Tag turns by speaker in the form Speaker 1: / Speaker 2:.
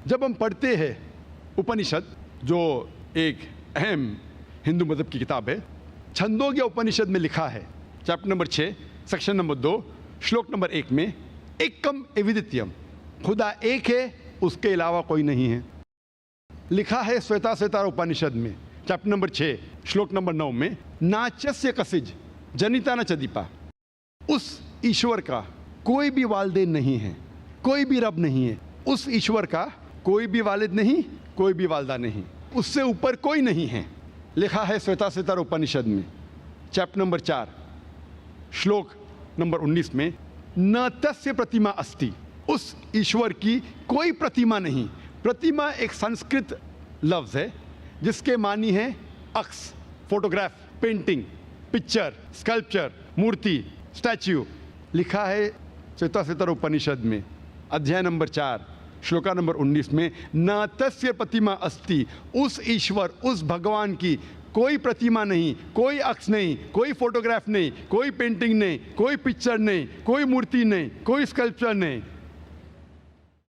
Speaker 1: जब हम पढ़ते हैं उपनिषद, जो एक अहम हिंदू मज़हब की किताब है, छंदोग्य उपनिषद में लिखा है, चैप्टर नंबर 6 सेक्शन नंबर 2 श्लोक नंबर 1 में, एकम एविदित्यम, खुदा एक है, उसके अलावा कोई नहीं है। लिखा है श्वेताश्वेतार उपनिषद में चैप्टर नंबर 6 श्लोक नंबर 9 में, नाचस्य कसिज जनिता न चदीपा, उस ईश्वर का कोई भी वालिदैन नहीं है, कोई भी रब नहीं है, उस ईश्वर का कोई भी वालिद नहीं, कोई भी वालदा नहीं, उससे ऊपर कोई नहीं है। लिखा है श्वेताश्वेतार उपनिषद में चैप्टर नंबर 4 श्लोक नंबर 19 में, न तस्य प्रतिमा अस्ति, उस ईश्वर की कोई प्रतिमा नहीं। प्रतिमा एक संस्कृत लफ्ज़ है जिसके मानी है अक्स, फोटोग्राफ, पेंटिंग, पिक्चर, स्कल्पचर, मूर्ति, स्टैच्यू। लिखा है श्वेताश्वेतार उपनिषद में अध्याय नंबर 4 श्लोका नंबर 19 में, न तस्य प्रतिमा अस्ति, उस ईश्वर, उस भगवान की कोई प्रतिमा नहीं, कोई अक्स नहीं, कोई फोटोग्राफ नहीं, कोई पेंटिंग नहीं, कोई पिक्चर नहीं, कोई मूर्ति नहीं, कोई स्कल्पचर नहीं,